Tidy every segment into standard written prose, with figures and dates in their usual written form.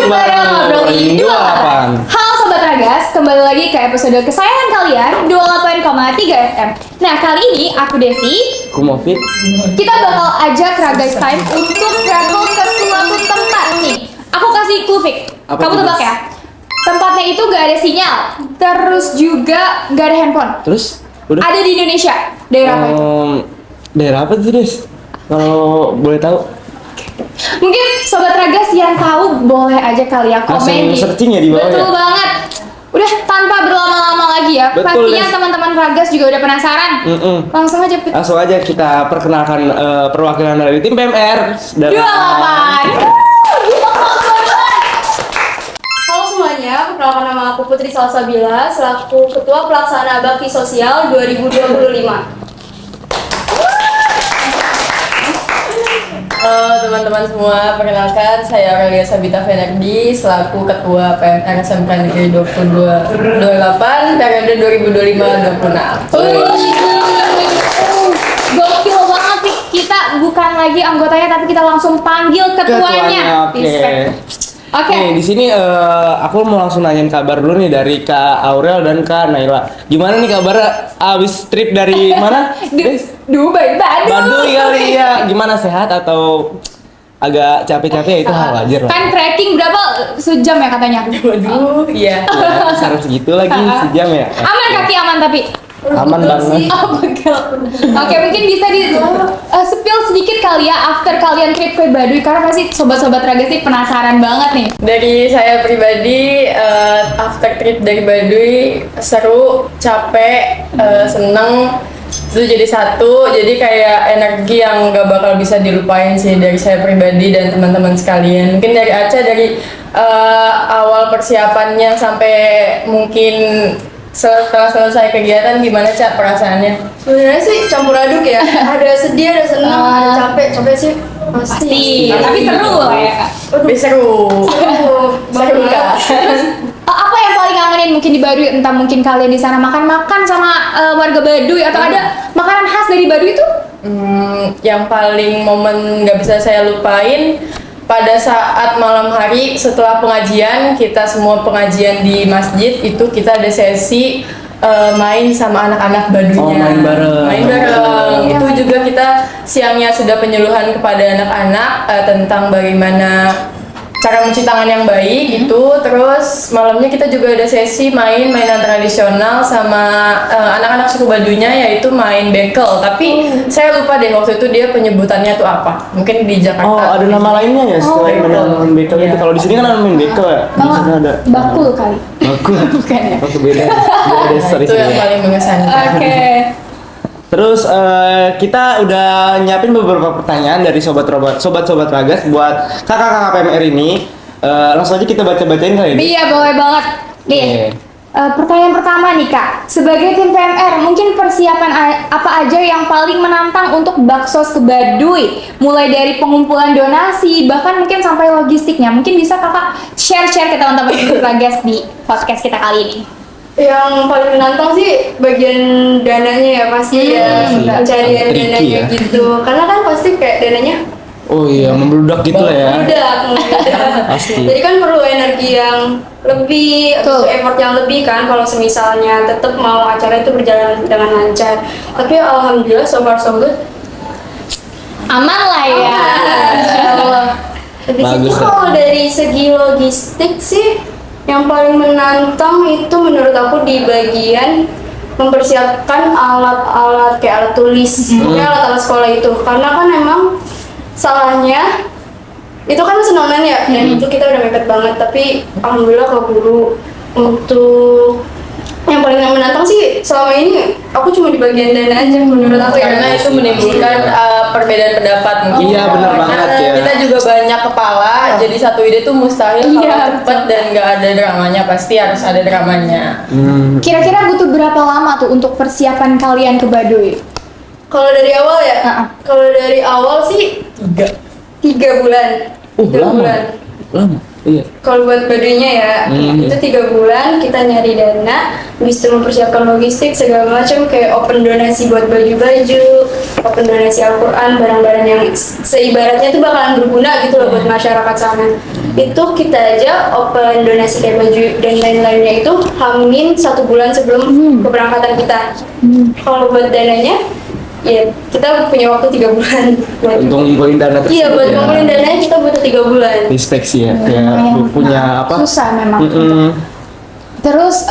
bareng ngobrolin 28. Halo Sobat Ragas, kembali lagi ke episode kesayangan kalian 28,3 FM. Nah kali ini aku Desi, aku Mofit. Kita bakal ajak Ragas Time untuk travel ke suatu tempat nih. Aku kasih clue Fik, kamu tebak ya. Tempatnya itu gak ada sinyal, terus juga gak ada handphone. Terus? Udah? Ada di Indonesia. Daerah apa itu? Daerah apa tuh Des? Kalau boleh tahu? Mungkin Sobat Ragas yang tahu boleh aja kali ya komen langsung searching ya di bawah. Betul ya? banget. Udah tanpa berlama-lama lagi ya. Betul, pastinya Des. Teman-teman Ragas juga udah penasaran. Langsung aja Pit. Langsung aja kita perkenalkan perwakilan dari tim PMR. 28. Halo semuanya, perkenalkan nama aku Putri Salsabila selaku Ketua Pelaksana Bakti Sosial 2025. Halo teman-teman semua, perkenalkan saya Aurelia Sabita Fenerdi selaku Ketua PMR SMK Negeri 2228 periode 2025-26. Gokil banget sih. Kita bukan lagi anggotanya tapi kita langsung panggil ketuanya. Oke. Nih di sini aku mau langsung nanyain kabar dulu nih dari Kak Aurel dan Kak Naila. Gimana nih kabarnya abis trip dari mana? Dubai, Baduy kali ya. Gimana, sehat atau agak capek-capek? Itu hal wajar lah. Kan trekking berapa sejam ya katanya? Waduh, iya. Ya, sarap segitu lagi sejam ya. Aman kaki aman tapi. Aman banget. Oh, Oke, mungkin bisa di spill sedikit kali ya after kalian trip ke Baduy karena pasti sobat-sobat Ragas sih penasaran banget nih. Dari saya pribadi, after trip dari Baduy seru, capek, seneng, itu jadi satu, jadi kayak energi yang gak bakal bisa dilupain sih dari saya pribadi dan teman-teman sekalian. Mungkin dari Aca, dari awal persiapannya sampai mungkin setelah selesai kegiatan gimana Cak perasaannya? Sebenarnya sih campur aduk ya, ada sedih, ada senang, ada capek sih pasti. Tapi seru lah ya Kak. Tapi seru Kak. Terus apa yang paling kangenin mungkin di Baduy? Entah mungkin kalian di sana makan-makan sama warga Baduy atau ada makanan khas dari Baduy itu? Yang paling momen gak bisa saya lupain pada saat malam hari setelah pengajian, kita semua pengajian di masjid itu kita ada sesi main sama anak-anak Badunya. Main bareng. Itu juga kita siangnya sudah penyuluhan kepada anak-anak tentang bagaimana cara mencuci tangan yang baik gitu. Terus malamnya kita juga ada sesi mainan tradisional sama anak-anak suku Badunya, yaitu main bekel. Tapi saya lupa deh waktu itu dia penyebutannya tuh apa. Mungkin di Jakarta. Oh, ada nama lainnya ya selain main bekel itu. Iya. Kalau di sini kan ada main bekel ya. Di sana ada Bakul kali. Bakul. Bukan ya? Oh, beda. Sorry. Itu yang paling mengesankan. Oke. Terus kita udah nyiapin beberapa pertanyaan dari sobat-sobat Ragas buat kakak-kakak PMR ini. Langsung aja kita baca-bacain kali ini. Iya, boleh banget. Nih. Pertanyaan pertama nih Kak, sebagai tim PMR, mungkin persiapan apa aja yang paling menantang untuk Baksos ke Baduy? Mulai dari pengumpulan donasi, bahkan mungkin sampai logistiknya. Mungkin bisa Kakak share-share ke teman-teman Ragas di podcast kita kali ini. Yang paling menantang sih bagian dananya ya pasti ya, pencarian Tricky dananya ya. gitu. Karena kan pasti kayak dananya Oh iya, membludak gitu lah ya. udah. Pasti. Jadi kan perlu energi yang lebih, Betul. effort yang lebih kan kalau semisalnya tetap mau acara itu berjalan dengan lancar. Tapi alhamdulillah so far so good. Aman lah ya. Insyaallah. Habis itu Bagus, kalau dari segi logistik sih yang paling menantang itu menurut aku di bagian mempersiapkan alat-alat kayak alat tulis, kayak alat-alat sekolah itu. Karena kan emang salahnya itu kan senangan ya, dan itu kita udah mepet banget. Tapi alhamdulillah keburu. Untuk yang paling menantang sih selama ini aku cuma di bagian dana aja menurut aku ya. Karena itu menimbulkan perbedaan pendapat mungkin. Iya, benar Karena banget ya. Kita juga banyak kepala, jadi satu ide tuh mustahil Iya, kalau cepat dan nggak ada dramanya, pasti harus ada dramanya. Kira-kira butuh berapa lama tuh untuk persiapan kalian ke Baduy? Kalau dari awal ya, kalau dari awal sih 3 bulan. 3 lama. bulan. Lama. Iya. Kalau buat Baduynya ya, itu 3 bulan kita nyari dana, habis itu mempersiapkan logistik segala macam kayak open donasi buat baju-baju, open donasi Al-Quran, barang-barang yang seibaratnya itu bakalan berguna gitu loh buat masyarakat sana. itu kita aja open donasi kayak baju dan lain-lainnya itu hamin 1 bulan sebelum keberangkatan kita. Kalau buat dananya, ya kita punya waktu 3 bulan. Untuk ngumpulin dana tersebut. Iya, buat ya. ngumpulin dananya kita butuh 3 bulan. Respect sih ya, kayak punya apa? Susah memang. Mm-mm. Terus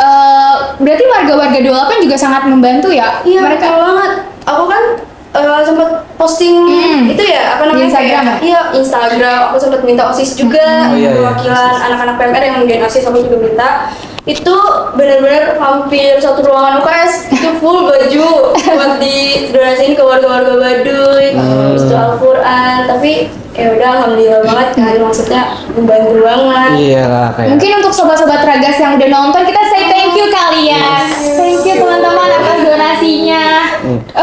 berarti warga-warga 28 juga sangat membantu ya? Iya, Mereka betul banget. Aku kan sempat posting itu ya, apa namanya? Di Instagram kayak- Iya, Instagram. Aku sempat minta OSIS juga, Oh, iya, iya. perwakilan anak-anak PMR yang mungkin OSIS aku juga minta. Itu benar-benar hampir 1 ruangan UKS itu full baju buat didonasiin ke warga-warga Baduy, habis itu Al-Quran. Tapi ya udah, alhamdulillah banget kan, maksudnya membantu banget. Iya lah kayak. mungkin untuk sobat-sobat Ragas yang udah nonton, kita say thank you kalian. Thank you teman-teman atas donasinya.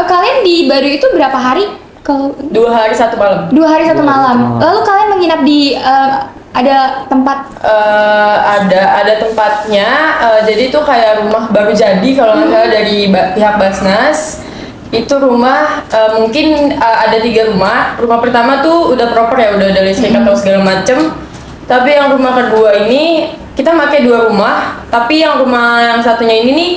Kalian di Baduy itu berapa hari? Kalau 2 hari 1 malam. 2 hari 1 malam. Lalu kalian menginap di ada tempat Ada tempatnya, jadi itu kayak rumah baru jadi kalau nggak salah dari pihak Basnas. Itu rumah mungkin ada 3 rumah. Rumah pertama tuh udah proper ya, udah ada listrik atau segala macem. Tapi yang rumah kedua ini kita pakai 2 rumah, tapi yang rumah yang satunya ini nih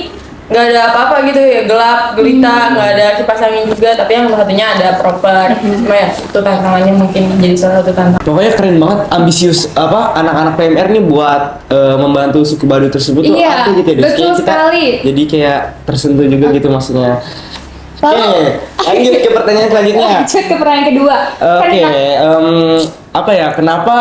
nggak ada apa-apa gitu ya, gelap gelita, nggak ada kipas angin juga. Tapi yang rumah satunya ada proper. Cuma ya itu tantangannya mungkin jadi salah satu tantangan. Pokoknya keren banget, ambisius apa anak-anak PMR nih buat membantu suku Baduy tersebut tuh Iya, apa gitu ya. betul Kayak sekali. Jadi kayak tersentuh juga gitu maksudnya. Oke, Lalu lanjut ke pertanyaan selanjutnya. lanjut ke pertanyaan kedua. Kan Oke, kita- apa ya? Kenapa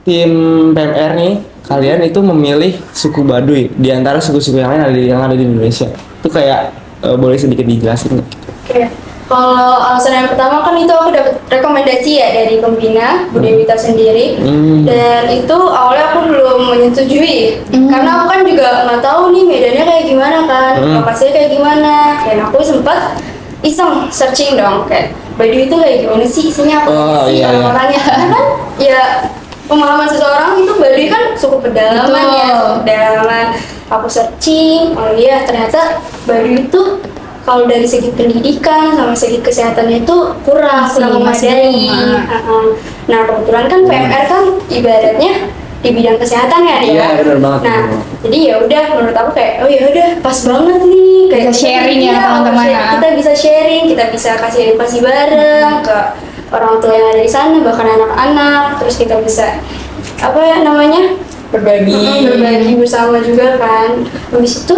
tim PMR nih kalian itu memilih suku Baduy di antara suku-suku yang lain yang ada di Indonesia? Itu kayak boleh sedikit dijelasin nggak? Oke. Kalau alasan yang pertama kan itu aku dapat rekomendasi ya dari pembina Bu Dewi sendiri, dan itu awalnya aku belum menyetujui karena aku kan juga nggak tahu nih medannya kayak gimana kan, lokasinya kayak gimana, dan aku sempat iseng searching dong kayak Baduy itu kayak gimana sih, isinya apa Oh, sih iya, iya. orang-orangnya. Karena kan ya pemahaman seseorang itu Baduy kan suku pedalaman Betul. ya, suku pedalaman. Aku searching, oh iya ternyata Baduy itu kalau dari segi pendidikan sama segi kesehatannya itu kurang Masih memadai. belum. Nah kebetulan kan PMR kan ibaratnya di bidang kesehatan ya dia. Iya, benar banget, Nah benar banget. jadi ya udah menurut aku kayak oh ya udah pas banget nih kayak Bisa sharing ya, iya, teman-teman, sharing. ya. Kita bisa sharing, kita bisa kasih edukasi bareng ke orang tua yang ada di sana, bahkan anak-anak. Terus kita bisa apa ya namanya berbagi bersama juga kan. Habis itu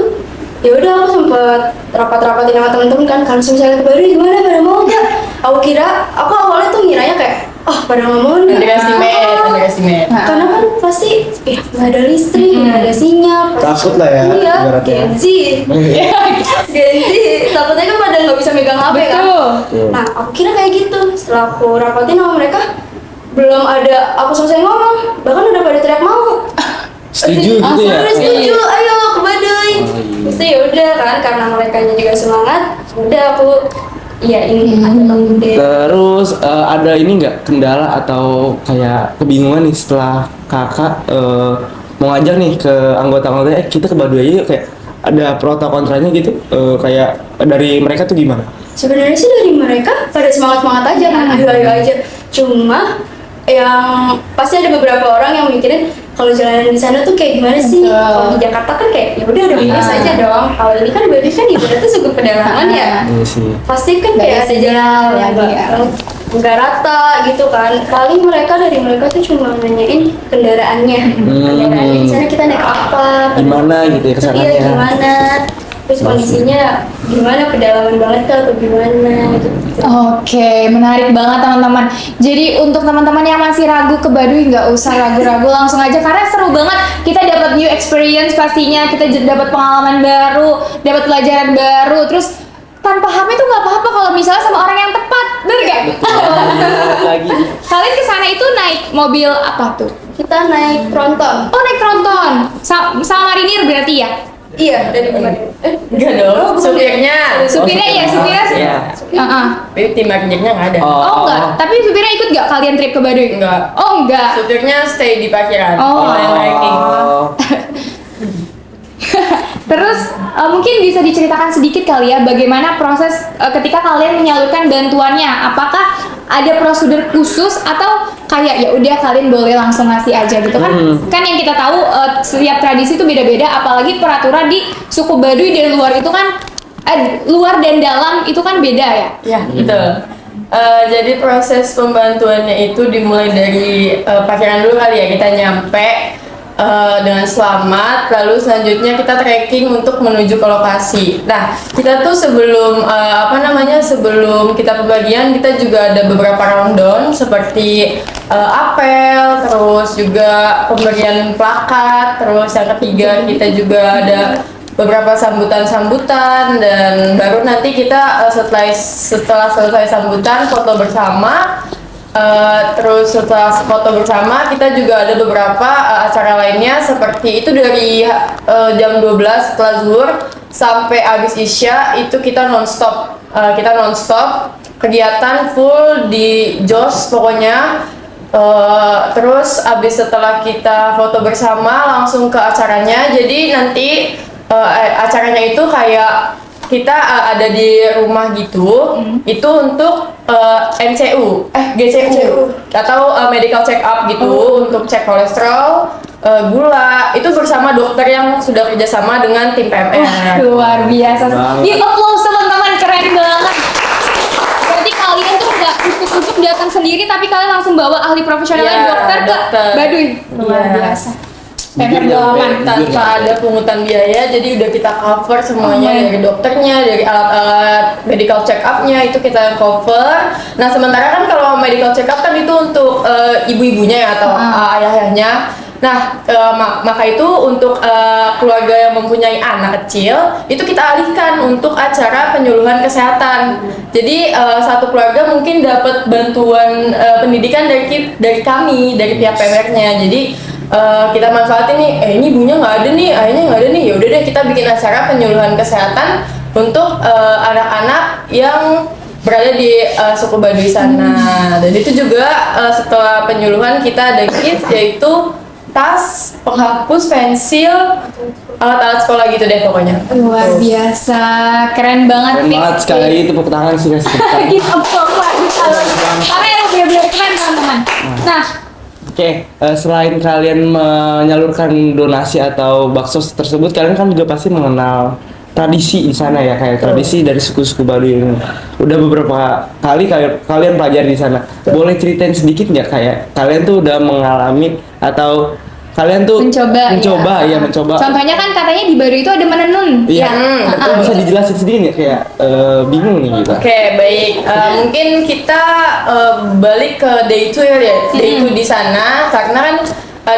ya udah aku sempet rapat-rapatin sama temen-temen kan, kalau misalnya ke Baduy gimana, pada mau nggak? Aku awalnya tuh ngiranya kayak pada nggak mau nih. Underestimate. Karena kan pasti ya nggak ada listrik, nggak ada sinyal. Takut lah ya, Iya, ibaratnya. Gen Z. Gen Z. Takutnya kan pada nggak bisa megang HP kan. Betul. Nah, aku kira kayak gitu. Setelah aku rapatin sama mereka, belum ada aku selesai ngomong, bahkan udah pada teriak mau. Setuju gitu ya? Udah setuju, ayo ke Baduy. Oh, iya. Terus ya udah kan, karena mereka juga semangat, udah aku iya ini ada deh. Terus ada ini nggak kendala atau kayak kebingungan nih setelah kakak mau ngajak nih ke anggota-anggota kita ke Baduy aja yuk, kayak ada pro atau kontranya gitu, kayak dari mereka tuh gimana? Sebenarnya sih dari mereka pada semangat-semangat aja kan, ayo aja. Cuma yang pasti ada beberapa orang yang mikirin kalau jalanan di sana tuh kayak gimana sih? Betul. Kalau di Jakarta kan kayak ya udah biasa aja dong. Kalau ini kan Baduy kan ibaratnya suku pedalaman ya. Iya sih. Pasti kan Nggak kayak ada ada sinyal, jalan yang iya. nggak rata gitu kan. Paling dari mereka tuh cuma nanyain kendaraannya. Kendaraannya di sana kita naik apa? Gimana gitu ya kesananya? Iya gimana? Terus kondisinya gimana, pedalaman banget kah atau gimana gitu. Oke, menarik banget teman-teman. Jadi untuk teman-teman yang masih ragu ke Baduy, nggak usah ragu-ragu, langsung aja karena seru banget. Kita dapat new experience pastinya, kita dapat pengalaman baru, dapat pelajaran baru. Terus tanpa HP tuh nggak apa-apa kalau misalnya sama orang yang tepat, bener gak? Lagi. Kalian kesana itu naik mobil apa tuh? Kita naik tronton. Oh naik tronton, sama marinir berarti ya? Iya dari kemarin. Enggak dong, supirnya. Supirnya ya, supirnya. Iya. Heeh. Tapi tim manajernya nggak ada. Oh enggak, tapi supirnya ikut nggak kalian trip ke Baduy? Enggak. Oh enggak. Supirnya stay di parkiran. Oh. Yang ranking. Terus mungkin bisa diceritakan sedikit kali ya bagaimana proses ketika kalian menyalurkan bantuannya. Apakah ada prosedur khusus atau kayak ya udah kalian boleh langsung ngasih aja gitu kan. Kan yang kita tahu setiap tradisi itu beda-beda, apalagi peraturan di suku Baduy dari luar itu kan luar dan dalam itu kan beda ya. Ya, betul. Jadi proses pembantuannya itu dimulai dari parkiran dulu kali ya, kita nyampe dengan selamat, lalu selanjutnya kita trekking untuk menuju ke lokasi. Nah, kita tuh sebelum sebelum kita pembagian, kita juga ada beberapa rundown seperti apel, terus juga pemberian plakat, terus yang ketiga kita juga ada beberapa sambutan-sambutan, dan baru nanti kita setelah selesai sambutan foto bersama. Terus setelah foto bersama kita juga ada beberapa acara lainnya, seperti itu dari jam 12 setelah zuhur sampai habis isya itu kita nonstop kegiatan full di JOS pokoknya. Terus habis setelah kita foto bersama langsung ke acaranya. Jadi nanti acaranya itu kayak kita ada di rumah gitu, itu untuk GCU atau medical check up gitu, untuk cek kolesterol, gula, itu bersama dokter yang sudah kerjasama dengan tim PMR. Luar biasa. Di applause teman-teman, keren banget. Berarti kalian tuh nggak ujuk-ujuk datang sendiri, tapi kalian langsung bawa ahli profesionalnya dokter ke Baduy. Luar biasa. Tanpa ada pungutan biaya, jadi udah kita cover semuanya, dari dokternya, dari alat-alat medical check up-nya itu kita cover. Nah, sementara kan kalau medical check up kan itu untuk ibu-ibunya ya, atau ayah-ayahnya. Nah, maka itu untuk keluarga yang mempunyai anak kecil, itu kita alihkan untuk acara penyuluhan kesehatan. Jadi satu keluarga mungkin dapat bantuan pendidikan dari kami, dari pihak PMR-nya. Jadi kita manfaatin nih, ini ibunya nggak ada nih, ayahnya nggak ada nih, ya udah deh kita bikin acara penyuluhan kesehatan untuk anak-anak yang berada di suku Baduy sana. Dan itu juga setelah penyuluhan kita ada gift, yaitu tas, penghapus, pensil, alat-alat sekolah gitu deh pokoknya. Luar biasa, keren banget. Keren banget, sekali lagi tepuk tangan sih guys. Kita karena yang benar-benar keren teman-teman. Nah, Oke, selain kalian menyalurkan donasi atau bakso tersebut, kalian kan juga pasti mengenal tradisi di sana ya, kayak tradisi dari suku-suku Baduy ini. Udah beberapa kali kalian pelajari di sana. Boleh ceritain sedikit nggak, kayak kalian tuh udah mengalami atau kalian tuh mencoba. Contohnya kan katanya di Baduy itu ada menenun. Iya. Itu bisa dijelasin sedikit nggak, kayak bingung nih gitu. Oke, baik. Mungkin kita balik ke day 2 ya. Day 2 di sana, karena kan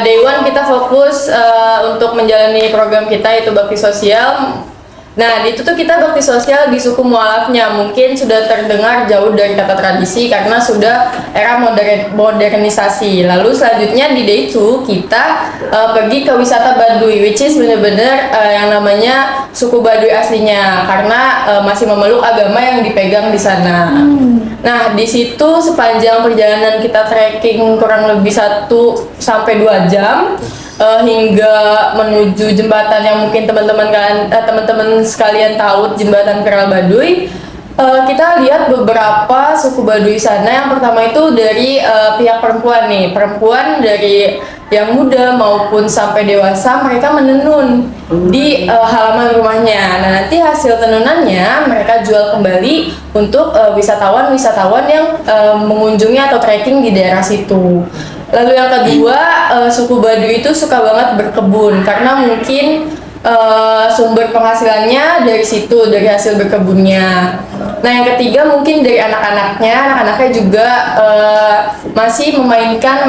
day 1 kita fokus untuk menjalani program kita, yaitu bakti sosial. Nah, itu tuh kita bakti sosial di suku mualafnya. Mungkin sudah terdengar jauh dari kata tradisi karena sudah era modernisasi. Lalu selanjutnya di day 2 kita pergi ke wisata Baduy, which is bener-bener yang namanya suku Baduy aslinya, karena masih memeluk agama yang dipegang di sana. Nah, di situ sepanjang perjalanan kita trekking kurang lebih 1 sampai 2 jam. Hingga menuju jembatan yang mungkin teman-teman sekalian tahu, jembatan Viral Baduy. Kita lihat beberapa suku Baduy sana. Yang pertama itu dari pihak perempuan nih, perempuan dari yang muda maupun sampai dewasa, mereka menenun di halaman rumahnya. Nah, nanti hasil tenunannya mereka jual kembali untuk wisatawan-wisatawan yang mengunjungi atau trekking di daerah situ. Lalu yang kedua, suku Baduy itu suka banget berkebun, karena mungkin sumber penghasilannya dari situ, dari hasil berkebunnya. Nah, yang ketiga mungkin dari anak-anaknya juga masih memainkan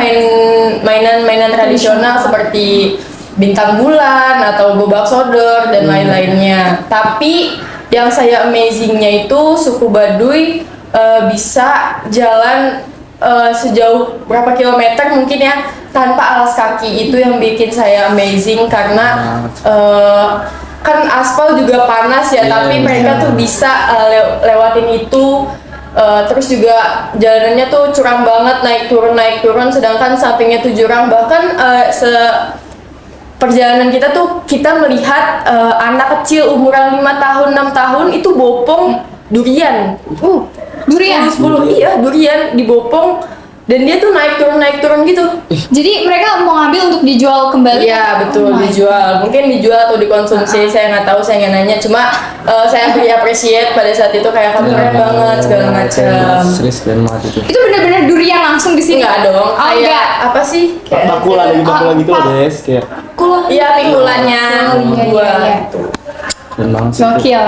mainan-mainan tradisional seperti bintang bulan atau gobak sodor dan lain-lainnya. Tapi yang saya amazingnya itu suku Baduy bisa jalan sejauh berapa kilometer mungkin ya tanpa alas kaki. Itu yang bikin saya amazing, karena kan aspal juga panas ya, tapi mereka tuh bisa lewatin itu. Terus juga jalanannya tuh curam banget, naik turun, sedangkan sampingnya tuh jurang. Bahkan perjalanan kita tuh kita melihat anak kecil umuran 5 tahun 6 tahun itu bopong durian. Durian? 10 iya, durian dibopong Dan dia tuh naik turun gitu. Jadi mereka mau ngambil untuk dijual kembali? Iya betul, Oh my dijual. Mungkin dijual atau dikonsumsi, saya nggak tahu, saya nggak nanya. Cuma saya beri appreciate pada saat itu kayak kamu keren banget segala macam. Serius keren banget itu. Itu benar-benar durian langsung di sini? Enggak dong, Oh, kayak enggak. apa sih? Bakula gitu loh guys, kayak Iya, pikulannya Iya, buat iya. keren banget sih. itu. Gokil.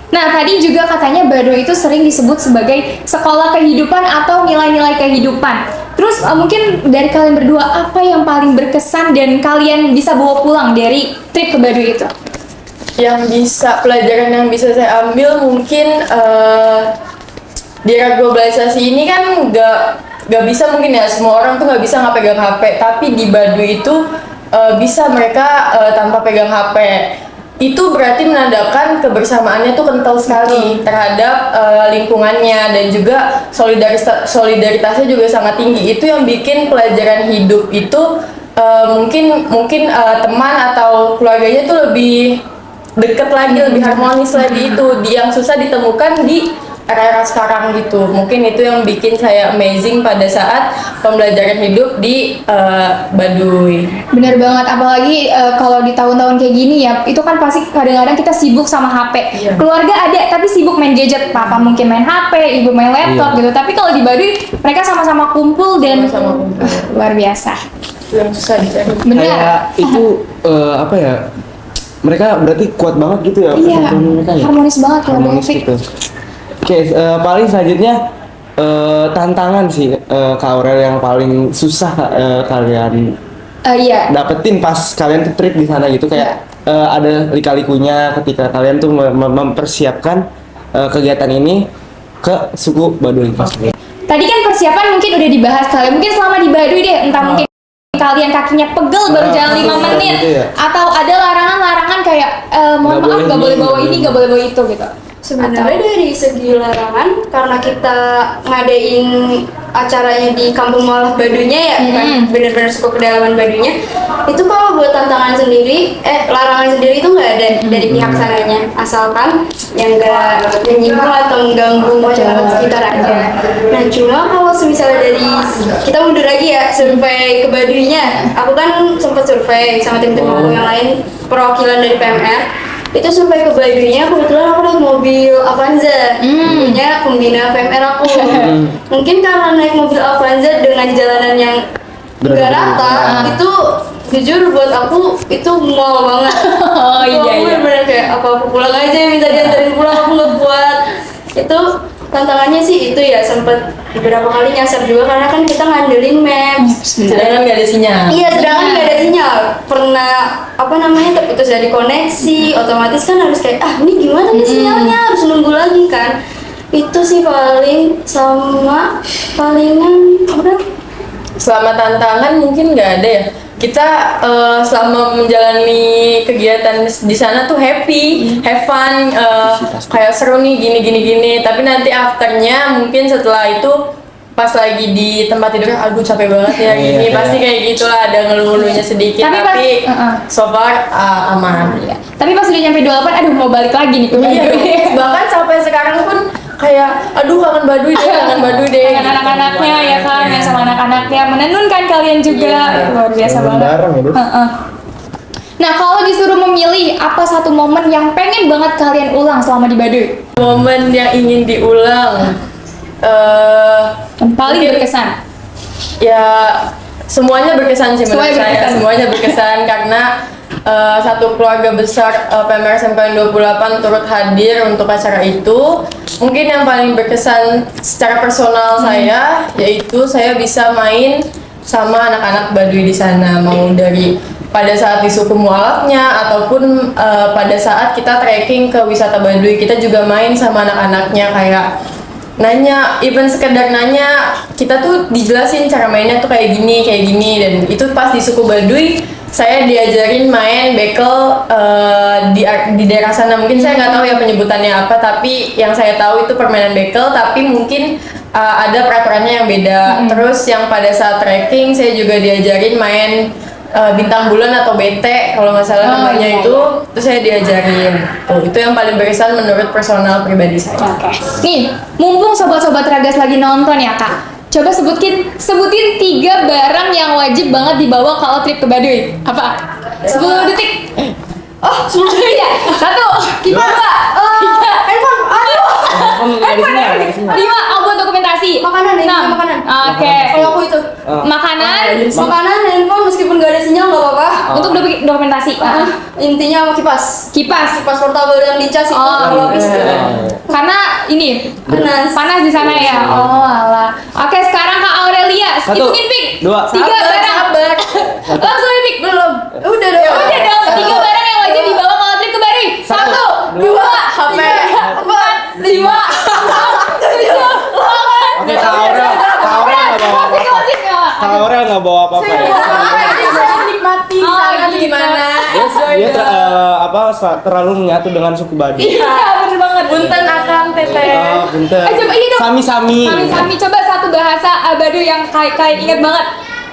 Nah, tadi juga katanya Baduy itu sering disebut sebagai sekolah kehidupan atau nilai-nilai kehidupan. Terus mungkin dari kalian berdua apa yang paling berkesan dan kalian bisa bawa pulang dari trip ke Baduy itu? Pelajaran yang bisa saya ambil mungkin di era globalisasi ini kan nggak bisa mungkin ya semua orang tuh nggak bisa nggak pegang HP, tapi di Baduy itu bisa mereka tanpa pegang HP. Itu berarti menandakan kebersamaannya tuh kental sekali terhadap lingkungannya, dan juga solidaritasnya juga sangat tinggi. Itu yang bikin pelajaran hidup itu mungkin teman atau keluarganya tuh lebih deket lagi, lebih harmonis lagi, itu yang susah ditemukan di era-era sekarang gitu. Mungkin itu yang bikin saya amazing pada saat pembelajaran hidup di Baduy. Bener banget, apalagi kalau di tahun-tahun kayak gini ya, itu kan pasti kadang-kadang kita sibuk sama HP. Iya. Keluarga ada, tapi sibuk main gadget. Papa mungkin main HP, ibu main laptop Iya. gitu. Tapi kalau di Baduy, mereka sama-sama kumpul dan Sama-sama kumpul. luar biasa. Itu yang susah dicari. Bener. Kayak itu apa ya? Mereka berarti kuat banget gitu ya Iya, persatuan mereka ya. harmonis banget keluarga Harmonis Fik. gitu. Oke, paling selanjutnya tantangan sih Kak Aurel yang paling susah kalian Iya. dapetin pas kalian tuh trip di sana gitu, kayak ada lika-likunya ketika kalian tuh mempersiapkan kegiatan ini ke suku Baduy. Tadi kan persiapan mungkin udah dibahas kalian. Mungkin selama di Baduy deh, entah mungkin kalian kakinya pegel baru jalan 5 menit gitu ya. atau ada larangan-larangan kayak mohon Nggak maaf boleh nggak boleh ini, bawa nggak ini, boleh nggak boleh bawa itu gitu. Sebenarnya dari segi larangan, karena kita ngadain acaranya di Kampung Mualaf Baduynya ya, bukan benar-benar suku kedalaman Baduynya. Itu kalau buat tantangan sendiri, larangan sendiri itu nggak ada dari pihak sananya, asalkan yang nggak menyinggung atau mengganggu masyarakat sekitar aja. Nah cuma kalau misalnya dari kita mundur lagi ya, survei ke Baduynya, aku kan sempat survei sama tim-tim aku yang lain, perwakilan dari PMR. Itu survei ke Baduynya, kebetulan aku naik mobil Avanza, punya pembina PMR aku. Mungkin karena naik mobil Avanza dengan jalanan yang nggak rata, itu jujur buat aku itu mual banget. Oh, Itu iya, aku iya. bener-bener kayak apa aku pulang aja, minta diantarin pulang, aku nggak kuat. Itu tantangannya sih itu ya, sempet beberapa kali nyasar juga karena kan kita ngandelin maps. Sedangkan nggak ada sinyal. Iya, sedangkan nggak ada sinyal. Pernah apa namanya terputus dari koneksi, otomatis kan harus kayak ini gimana nih sinyalnya, harus nunggu lagi kan. Itu sih paling, sama palingan udah. Selama tantangan mungkin nggak ada ya. Kita selama menjalani kegiatan di sana tuh happy, have fun, kayak seru nih gini. Tapi nanti afternya mungkin setelah itu pas lagi di tempat tidur, aduh capek banget ya gini. Iya, Pasti iya. kayak gitulah, ada ngeluh-ngeluhnya sedikit. Tapi Tapi, pas- so far aman. Iya. Tapi pas udah nyampe 28, aduh mau balik lagi nih ke Iya, Baduy. bahkan sampai sekarang pun kayak aduh kangen Baduy deh. Dengan anak-anaknya ya kan, main sama anak-anaknya, menenunkan kalian juga. Luar biasa Main banget. bareng ya, Dut. Heeh. Nah, kalau disuruh memilih apa satu momen yang pengen banget kalian ulang selama di Baduy? Momen yang ingin diulang, Yang paling mungkin- berkesan. ya semuanya berkesan sih menurut Semuanya saya. berkesan. Semuanya berkesan karena satu keluarga besar PMR SMKN 28 turut hadir untuk acara itu. Mungkin yang paling berkesan secara personal saya, yaitu saya bisa main sama anak-anak Baduy di sana, mau dari pada saat di suku mualafnya ataupun pada saat kita trekking ke wisata Baduy, kita juga main sama anak-anaknya, kayak nanya, even sekedar nanya, kita tuh dijelasin cara mainnya tuh kayak gini, dan itu pas di suku Baduy saya diajarin main bekel di daerah sana. Mungkin saya nggak tahu ya penyebutannya apa, tapi yang saya tahu itu permainan bekel, tapi mungkin ada peraturannya yang beda. Terus yang pada saat trekking saya juga diajarin main bintang bulan atau BT kalau nggak salah namanya iya, itu saya diajarin. Itu yang paling berkesan menurut personal pribadi saya. Oke. Nih, mumpung sobat-sobat Ragas lagi nonton ya kak, Coba sebutin 3 barang yang wajib banget dibawa kalau trip ke Baduy. Apa? 10 detik. Oh, 10 detik ya? 1, kipas, 3, Handphone, aduh. handphone, 5, buat dokumentasi. Makanan, ini 6. makanan. Oke. Kalau aku itu Makanan makanan, handphone meskipun gak ada sinyal nggak apa-apa. untuk dokumentasi. Intinya sama kipas. Kipas. Kipas portable yang dicas itu Oh, kalau habis. Karena ini Panas. di sana ya. Oh, alah. Oke, sekarang Kak Aurelia, 1, hitungin Pik. 2, 3 barang. Sabar. Langsung nih Pik. Belum. Udah dong. Udah dong, 3 barang yang wajib dibawa kalau trip ke Baduy. 1, 2, HP. 4, 5, 6, 7, 8. Oke, Kak Aurel nggak bawa apa-apa. Kak Aurel nggak bawa apa-apa ya. Saya menikmati Oh, sana gitu. gimana. Dia terlalu menyatu dengan suku Baduy. Iya, bener banget. Punten akang teteh. Punten. Coba ini dong. Sami-sami. Sami-sami, coba satu bahasa Baduy yang kalian ingat banget.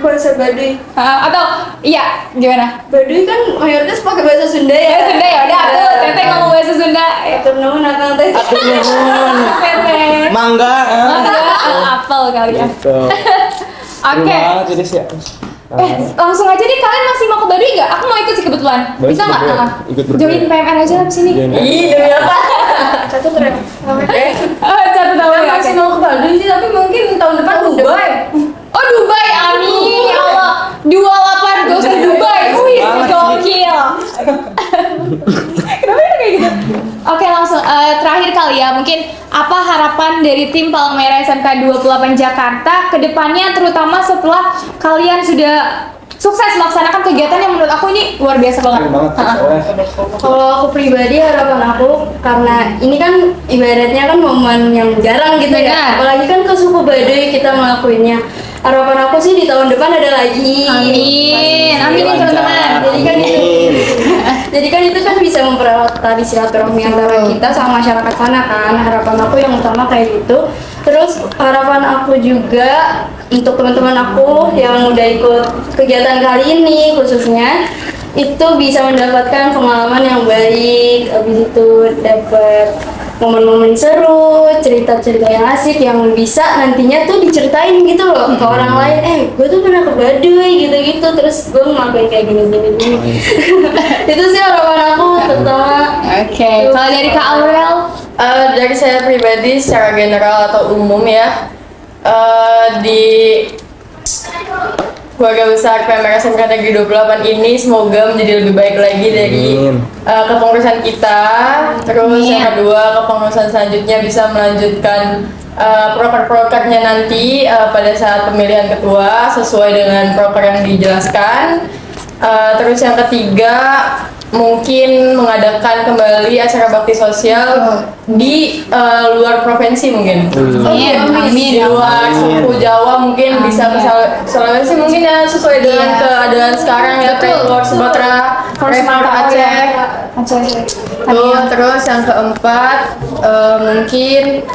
Bahasa Baduy. Atau iya, gimana? Baduy kan mayoritas pakai bahasa Sunda ya. Bahasa Sunda ya udah, aku Teteh ngomong bahasa Sunda. Atur nuhun akang teh. Atur nuhun. Teteh. Mangga. Apel kali ya. Gitu. Oke. Seru banget jadi sih. Langsung aja deh, kalian masih mau ke Baduy nggak? Aku mau ikut sih kebetulan. Boleh, Bisa nggak? boleh. Ikut berdua. Join PMR aja lah sini. Ih, demi apa? Satu keren. Satu tahun Saya ya. masih mau ke Baduy sih, tapi mungkin tahun depan Dubai. Oh, Dubai, amin ya Allah. 28 goes to Dubai. Wih, Banget sih. gokil. Kenapa ya kayak gitu? Oke, langsung terakhir kali ya, mungkin apa harapan dari tim Palang Merah SMK 28 Jakarta ke depannya, terutama setelah kalian sudah sukses melaksanakan kegiatan yang menurut aku ini luar biasa banget. Keren banget. Kalau aku pribadi harapan aku, karena ini kan ibaratnya kan momen yang jarang gitu Benar. ya. Apalagi kan ke suku Baduy kita ngelakuinnya. Harapan aku sih di tahun depan ada lagi. Amin, amin ya teman-teman. Jadi kan itu kan bisa mempererat tadi silaturahmi antara kita sama masyarakat sana kan. Harapan aku yang utama kayak gitu. Terus harapan aku juga untuk teman-teman aku yang udah ikut kegiatan kali ini khususnya itu bisa mendapatkan pengalaman yang baik, habis itu dapat momen-momen seru, cerita-cerita yang asik yang bisa nantinya tuh diceritain gitu loh ke orang lain. Gue tuh pernah ke Baduy gitu-gitu, terus gue ngelakuin kayak gini. Itu sih harapan aku terutama. Oke, kalau dari Kak Aurel, Dari saya pribadi secara general atau umum ya, di keluarga besar PMR SMK Negeri 28 ini semoga menjadi lebih baik lagi dari kepengurusan kita. Terus yang kedua, kepengurusan selanjutnya bisa melanjutkan proker-prokernya nanti pada saat pemilihan ketua sesuai dengan proker yang dijelaskan. Terus yang ketiga, mungkin mengadakan kembali acara bakti sosial di luar provinsi mungkin. amin. Di luar suku Jawa mungkin bisa ke Sulawesi mungkin ya, sesuai dengan keadaan sekarang ya, kayak luar Sumatera, Sumatera Aceh. Terus yang keempat, mungkin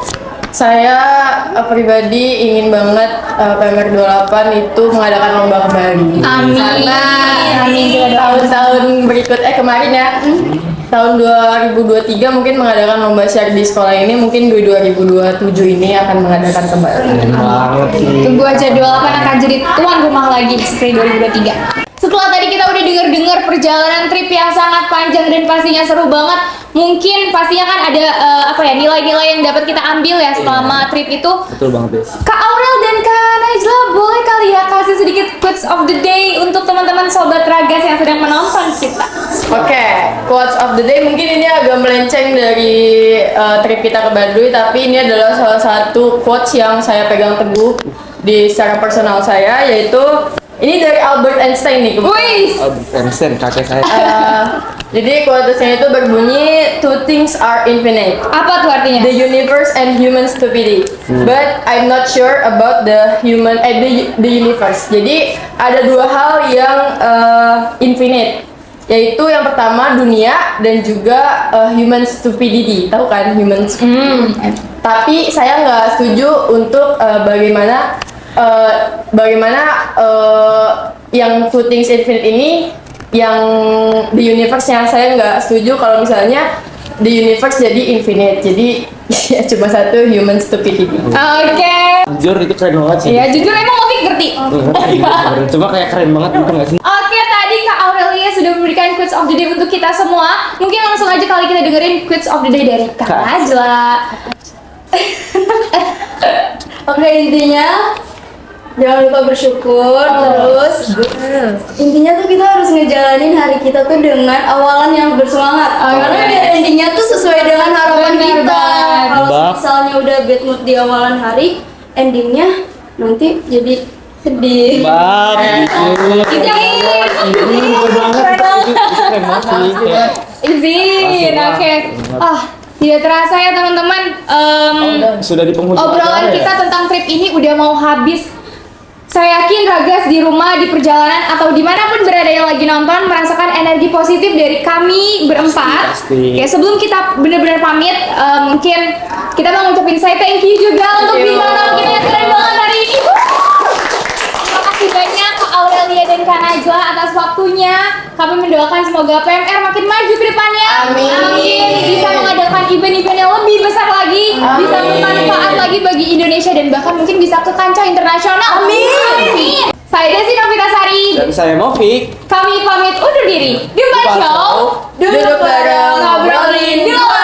saya pribadi ingin banget PMR 28 itu mengadakan lomba kembali. Amin. Karena Amin. tahun-tahun berikut kemarin ya, tahun 2023 mungkin mengadakan lomba share di sekolah ini, mungkin di 2027 ini akan mengadakan kembali. Keren banget sih. Tunggu aja 28 akan jadi tuan rumah lagi seperti 2023. Setelah tadi kita udah dengar perjalanan trip yang sangat panjang dan pastinya seru banget. Mungkin pastinya kan ada nilai-nilai yang dapat kita ambil ya selama trip itu. Betul banget, Des. Kak Aurel dan Kak Najla boleh kali ya kasih sedikit quotes of the day untuk teman-teman sobat Ragas yang sedang menonton kita. Oke, quotes of the day mungkin ini agak melenceng dari trip kita ke Baduy, tapi ini adalah salah satu quotes yang saya pegang teguh di secara personal saya, yaitu ini dari Albert Einstein nih. Wih, Einstein, kakek saya. Jadi quotesnya itu berbunyi, two things are infinite, apa tuh artinya? the universe and human stupidity. But I'm not sure about the the universe. Jadi ada dua hal yang infinite, yaitu yang pertama dunia dan juga human stupidity. Tahu kan human stupidity? Tapi saya nggak setuju untuk bagaimana yang two things infinite ini, yang the universe yang saya nggak setuju kalau misalnya the universe jadi infinite. Jadi ya cuma satu, human stupidity. Oke. Jujur itu keren banget sih. Iya, jujur emang Ovik ngerti. Ngerti, bener. Cuma kayak keren banget gitu nggak sih? Oke, tadi Kak Aurelia sudah memberikan quotes of the day untuk kita semua. Mungkin langsung aja kali kita dengerin quotes of the day dari Kak Kak. Najla. Oke, intinya jangan lupa bersyukur. Terus intinya tuh kita harus ngejalanin hari kita tuh dengan awalan yang bersemangat. Karena biar endingnya tuh sesuai dengan harapan Benar kita. banget. Kalau Bak. misalnya udah bad mood di awalan hari, endingnya nanti jadi sedih. Bang, gitu. Ini bener banget. Itu keren banget sih. Kayak, Izin, Masuk, oke. Bang. Tidak terasa ya teman-teman. sudah di penghujung Obrolan acara ya? kita tentang trip ini udah mau habis. Saya yakin Ragas di rumah, di perjalanan, atau dimanapun berada yang lagi nonton merasakan energi positif dari kami berempat. Pasti. Oke, sebelum kita benar-benar pamit, mungkin kita mau ngucapin saya thank you juga untuk bintang tamu kita yang keren banget hari ini. Terima kasih banyak Kak Aurelia dan Kak Najla atas waktunya. Kami mendoakan semoga PMR makin maju ke depannya. Amin. Bisa mengadakan event-event yang lebih besar lagi, bisa bermanfaat lagi bagi Indonesia dan bahkan mungkin bisa ke kancah internasional. Amin. Saya Desi Novitasari. Dan saya Movik. Kami pamit undur diri. Jumpa Jumpa show. show. Duduk bareng, Ngobrolin di luar.